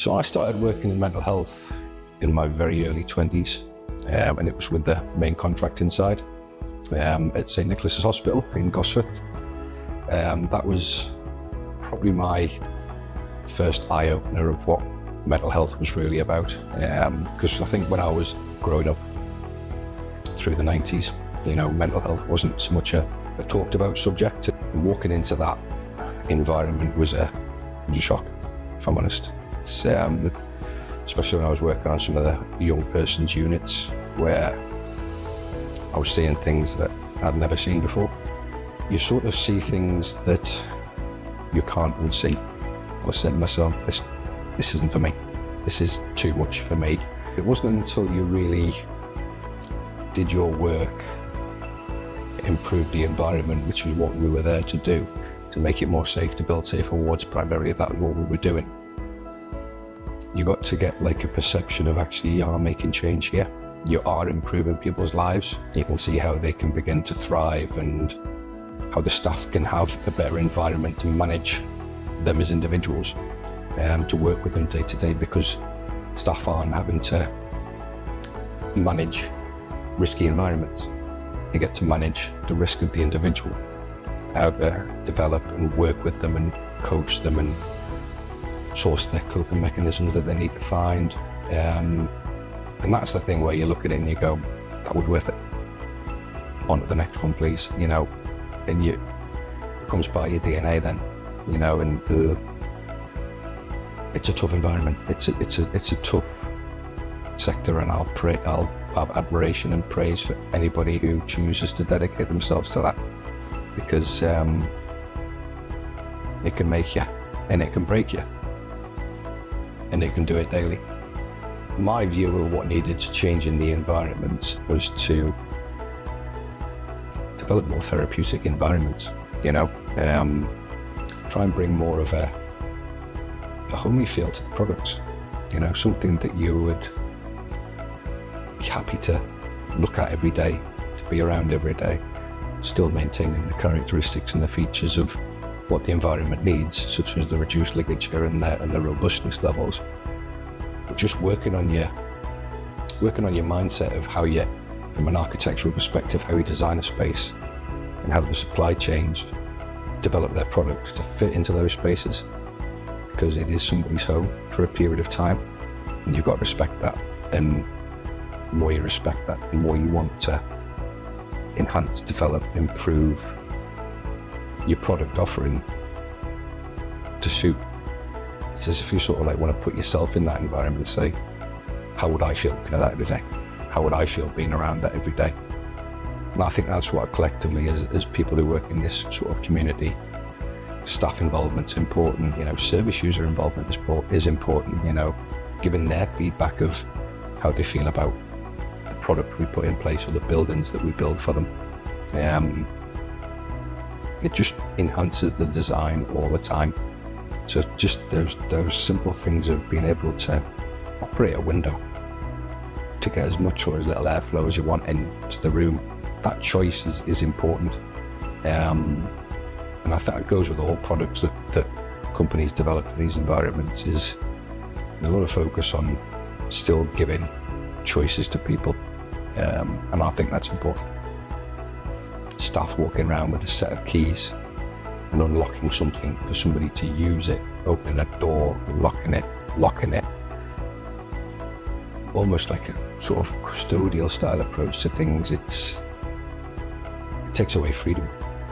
So I started working in mental health in my very early 20s, and it was with the main contracting side at St Nicholas's Hospital in Gosforth. That was probably my first eye-opener of what mental health was really about, because I think when I was growing up through the 90s, mental health wasn't so much a talked about subject. And walking into that environment was a shock, if I'm honest. Especially when I was working on some of the young persons units where I was seeing things that I'd never seen before. You sort of see things that you can't unsee. I was saying to myself, this isn't for me. This is too much for me. It wasn't until you really did your work, improve the environment, which was what we were there to do, to make it more safe, to build safer wards. Primarily that was what we were doing. You got to get like a perception of actually you are making change here. You are improving people's lives. You can see how they can begin to thrive and how the staff can have a better environment to manage them as individuals, to work with them day to day, because staff aren't having to manage risky environments. You get to manage the risk of the individual, how to develop and work with them and coach them and source their coping mechanisms that they need to find. And that's the thing where you look at it and you go, that was worth it. On to the next one, please, and it becomes part of your DNA then, and it's a tough environment. It's a tough sector, and I'll have admiration and praise for anybody who chooses to dedicate themselves to that, because it can make you and it can break you, and it can do it daily. My view of what needed to change in the environment was to develop more therapeutic environments, try and bring more of a homey feel to the products, something that you would be happy to look at every day, to be around every day, still maintaining the characteristics and the features of what the environment needs, such as the reduced ligature and the robustness levels. But just working on your mindset of how you, from an architectural perspective, how you design a space and how the supply chains develop their products to fit into those spaces, because it is somebody's home for a period of time, and you've got to respect that. And the more you respect that, the more you want to enhance, develop, improve your product offering to suit. It's as if you sort of like want to put yourself in that environment and say, how would I feel looking at that every day? How would I feel being around that every day? And I think that's what collectively, as people who work in this sort of community, staff involvement's important, service user involvement is important, giving their feedback of how they feel about the product we put in place or the buildings that we build for them. It just enhances the design all the time. So just those simple things of being able to operate a window to get as much or as little airflow as you want into the room, that choice is important. And I think it goes with all products that companies develop for these environments, is a lot of focus on still giving choices to people. And I think that's important. Staff walking around with a set of keys and unlocking something for somebody to use it, opening a door, locking it. Almost like a sort of custodial style approach to things. It takes away freedom,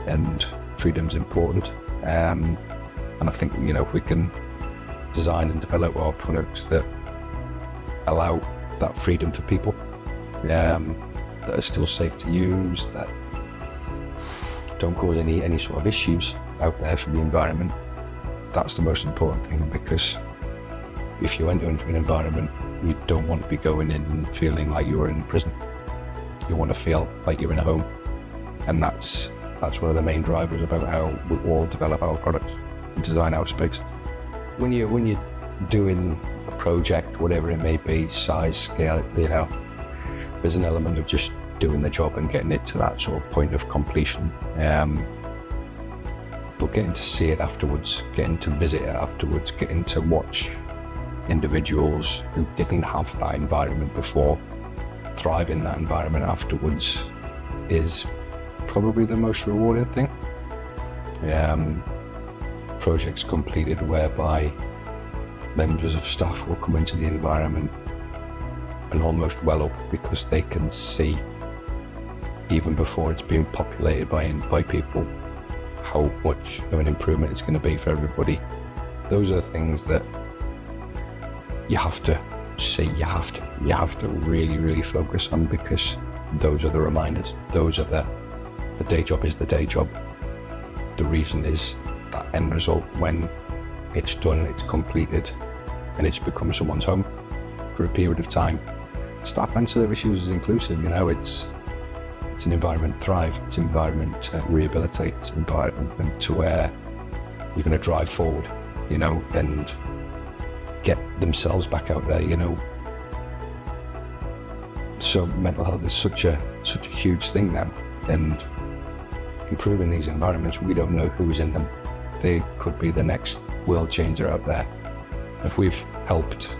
and freedom's important. And I think, if we can design and develop our products that allow that freedom for people, that are still safe to use, that don't cause any sort of issues out there for the environment, that's the most important thing. Because if you enter into an environment, you don't want to be going in and feeling like you're in prison. You want to feel like you're in a home, and that's one of the main drivers about how we all develop our products and design our space. When you're doing a project, whatever it may be, size, scale, there's an element of just doing the job and getting it to that sort of point of completion. But getting to see it afterwards, getting to visit it afterwards, getting to watch individuals who didn't have that environment before thrive in that environment afterwards is probably the most rewarding thing. Projects completed whereby members of staff will come into the environment and almost well up because they can see, even before it's being populated by people, how much of an improvement it's going to be for everybody. Those are the things that you have to see, you have to really, really focus on, because those are the reminders. Those are the day job is the day job. The reason is that end result, when it's done, it's completed, and it's become someone's home for a period of time. Staff and service users inclusive, it's an environment to thrive, it's an environment to rehabilitate, it's an environment to where you're going to drive forward, and get themselves back out there, So mental health is such a huge thing now, and improving these environments, we don't know who's in them. They could be the next world changer out there. If we've helped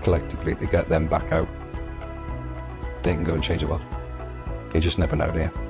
collectively to get them back out, they can go and change the world. You just never know, do you?